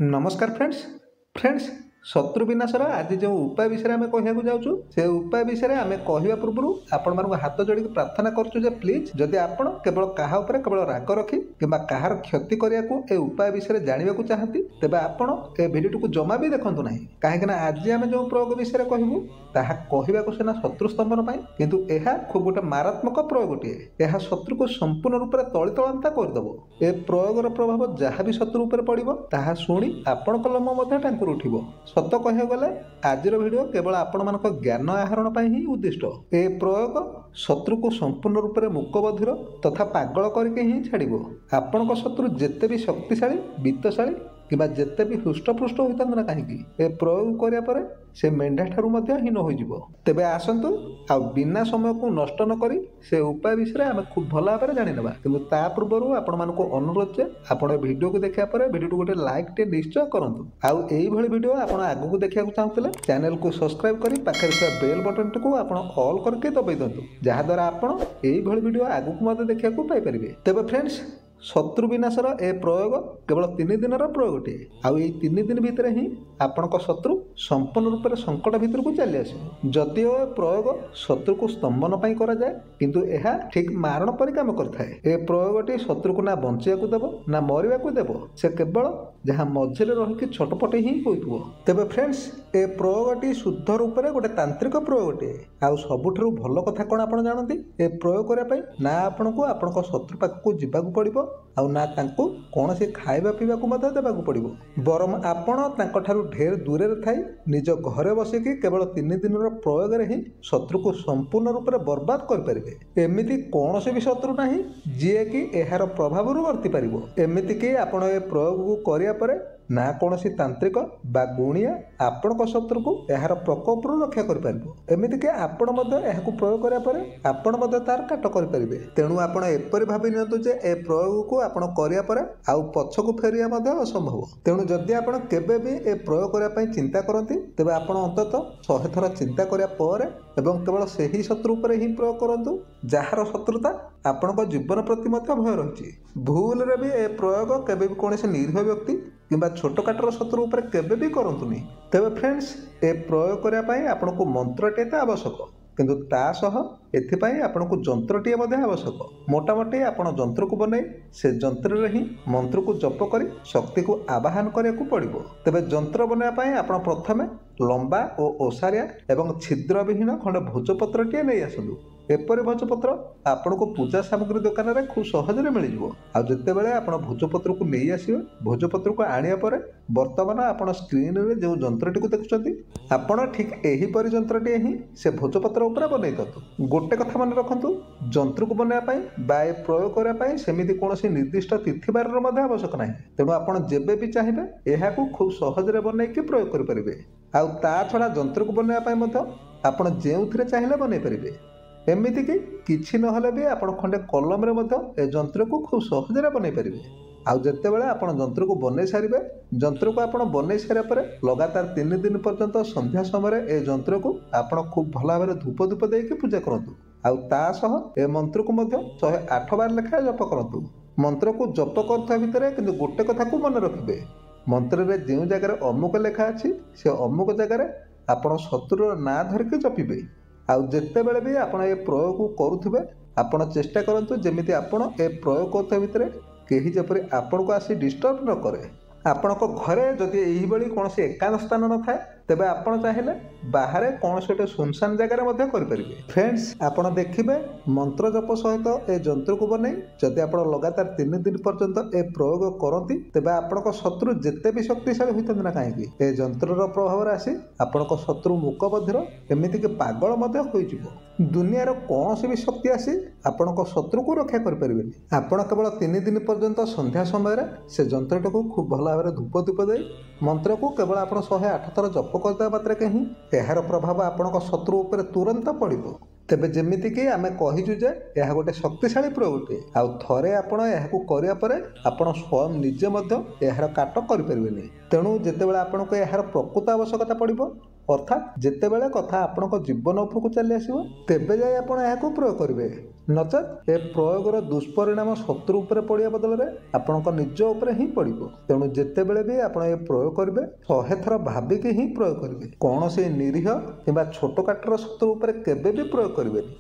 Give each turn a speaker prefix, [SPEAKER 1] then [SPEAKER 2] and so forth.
[SPEAKER 1] नमस्कार फ्रेंड्स शत्रु विनाशर आज जो उपाय विषय आम कहूँ जाऊँ से उपाय विषय आम कहवा पूर्व आपण मानक हाथ जोड़ी प्रार्थना करुँ प्लीज जदि आप केवल क्या केवल राग रखी कि कहार क्षति करने को ए उपाय विषय जानवा चाहती तेज आपण ए भिडियो को जमा भी देखु ना कहीं आज आम जो प्रयोग विषय कहूँ ताहा कहवाक सीना शत्रु स्तंभन किंतु यह खूब गोटे मारात्मक प्रयोगटे यह शत्रु को संपूर्ण रूप से तलितलांता करदेव ए प्रयोगर प्रभाव जहाँ भी शत्रु उपर पड़ो ताहा शुणी आपण लोम टांकुर उठिब सत कह गले आज भिडियो केवल आपण मान ज्ञान आहरण ही उद्दिष्ट ए प्रयोग शत्रु को संपूर्ण रूप से मूकबधिर तथा पागल करके ही छाड़ आपण शत्रु जिते भी शक्तिशाली वित्तशाली कि जिते भी हृष्टपृष्ट होता ना कहीं ए प्रयोग करापर से मेढा ठारू हीन हो तेबे आसतु आ बिना समय को नष्ट न करी से उपाय विषय आम खूब भल भाव जाणीना कि पूर्व आपण मान अनुरोध जे आपण वीडियो को देखा वीडियो गोटे लाइक टे निश्चय करूँ आउ यही वीडियो आप आगू देखा चाहूले चैनल को सब्सक्राइब कर पाखे बेल बटन टी आप ऑल करके दबाई दिंतु जहाद्वारा आपण यही वीडियो आगू मत देखा पाइपर तेज फ्रेंड्स शत्रु विनाशर ए प्रयोग केवल 3 दिन प्रयोगटे आउ 3 दिन भितर ही आपण शत्रु संपूर्ण रूप से संकट भितर को चली आस जदिओ प्रयोग शत्रु को स्तंभन करा जाए किंतु यह ठीक मारण पर काम करए प्रयोगटी शत्रु को ना बंचा देव ना मरवा देव से केवल जहाँ मझे रही छटपट ही हो तेज फ्रेंड्स ए प्रयोगटी शुद्ध रूप से गोटे तांत्रिक प्रयोगटे आउ सबुठ भल कथा कौन आप जानते ए प्रयोग करने ना आपण को आपण शत्रु पाखक जावाक पड़ो आउ ना तांको कौन से खाइबा पीवा देवाक पड़ो बरम आपण तांको ढेर दूर थाई निज घरे बसिकी केवल 3 दिन प्रयोग ही शत्रु को संपूर्ण रूप से बर्बाद करें एमती कौन से भी शत्रु ना जी कि यार प्रभाव वर्ती पार एमती कि आपण ए प्रयोग को करापर ना कौन सी तांत्रिक बा गुणिया आपण शत्रु को यार प्रकोप रक्षा करमती कि आपण प्रयोग करापर आपण तार काट करेंगे तेणु आपण एपरी भावी नियंतु जे ए प्रयोग को आपण करापर आउ पछकू फेरिया असंभव तेणु जदि आपण केबे भी ए प्रयोग करने चिंता करती तेबे आपण अंततः 100 थर चिंता करापर एवं केवल सही शत्रु उपर ही प्रयोग करूँ जार शत्रुता आपण जीवन प्रति भय रही भूल रे भी ए प्रयोग केबे भी कौन से निरीह व्यक्ति कि छोट काटर शत्रु उपर केबे भी करंतुनी तेबे फ्रेंड्स ए प्रयोग करने आपन को मंत्रटे तो आवश्यक किंतु तासह एथिपाई आपन को जंत्रटीए आवश्यक मोटामोटी आपन जंत्र को बनाई से जंत्र ही मंत्र को जप कर शक्ति को आवाहन करने पड़ो तेबे जंत्र बनाई आपन प्रथमे लंबा और ओसारिया एवं छिद्र विहीन खंडे भोजपत्रटीए नहीं आसतु एपरी भोजपत्र आपण को पूजा सामग्री दुकान में खूब सहजरे मिल जाए जिते बड़े आप भोजपत्र को नहीं आसवे भोजपत्र को आने पर बर्तमान आप स्क्रीन रे जो जंत्रटी को देखुं आपण ठीक यहीपरि जंत्रटी ही से भोजपत्र उपर बनई दिंतु गोटे कथा मन रखु जंत्र को बनवाई बा प्रयोग करने सेमती कौन निर्दिष्ट तिथि बार आवश्यक ना तेणु आपड़ जेबे भी चाहिए यह खूब सहजरे बनईकि प्रयोग करेंगे आउ ता छड़ा जंत्र को बनवाई आप जो चाहिए बनई पारे एमती कि किछि नहले भी आपण खंडे कलम रे ए जंत्र को खूब सहजरे बनई पारे आउ जिते बड़े आप जंत्र को बनई सारे जंत्र को आपड़ बनई सारा पर लगातार 3 दिन पर्यंत संध्या समय ए जंत्र को आपड़ खूब भल भाव धूप धूप देके पूजा करूँ आउ ता सह ए मंत्र को 108 बार लेखा जप करूँ मंत्र को जप करता भितर किंतु गोटे कथा को मन रखिए मंत्र रे जो जगार अमुक लेखा अच्छी से अमुक जगार आपण शत्रुर ना धरिकी जपिबे आउ जिते बड़े भी आप प्रयोग करुवे आपण चेष्टा करूँ जमी आपण ए प्रयोग करता भितर कहीं जपरी आपण को आसी डिस्टर्ब न करे आपण घरे जदि यही कौन से एकांत स्थान न थाए तेबे आपण चाहिए बाहर कौन से गोटे सुनसान जगार करेंगे फ्रेंड्स आपड़ देखिए मंत्र जप सहित ए जंत्र को बनई जदि आप लगातार 3 दिन पर्यंत ए प्रयोग करती तेबे आपण शत्रु जिते भी शक्तिशाली होता ना कहीं ए जंत्र प्रभाव आसी आपण शत्रु मूकबधिर एमती कि पागल हो दुनियार कौन सी भी शक्ति आसी आपण शत्रु को रक्षा करें आपण केवल 3 दिन पर्यंत संध्या समय से जंत्रटी को खूब भल भाव धूप धूप दे मंत्र को केवल आप 108 थर जप करदे मात्र कहीं यार प्रभाव आपण शत्रु उपर तुरंत पड़ो तेबे जेमिति कि आमे कहिजु जे यह गोटे शक्तिशाली प्रयोगटे आउ थरे आपण यहाकू करिया परे आपण स्वयं निजे मध्य यार काट करि परिबेनी तेणु जेतेबेले आपण को यार प्रकृत आवश्यकता पड़िबो ଅର୍ଥାତ୍ ଯେତେବେଳେ କଥା ଆପଣଙ୍କ ଜୀବନ ଉପରକୁ ଚାଲି ଆସିବ ତେବେ ଯାଇ ଆପଣ ଏହାକୁ ପ୍ରୟୋଗ କରିବେ। ନଚେତ୍ ଏ ପ୍ରୟୋଗର ଦୁଷ୍ପରିଣାମ ଶତ୍ରୁ ଉପରେ ପଡ଼ିବା ବଦଳରେ ଆପଣଙ୍କ ନିଜ ଉପରେ ହିଁ ପଡ଼ିବ। ତେଣୁ ଯେତେବେଳେ ବି ଆପଣ ଏ ପ୍ରୟୋଗ କରିବେ 100 ଥର ଭାବିକି ହିଁ ପ୍ରୟୋଗ କରିବେ। କୌଣସି ନିରୀହ କିମ୍ବା ଛୋଟ କାଟର ଶତ୍ରୁ ଉପରେ କେବେ ବି ପ୍ରୟୋଗ କରିବେନି।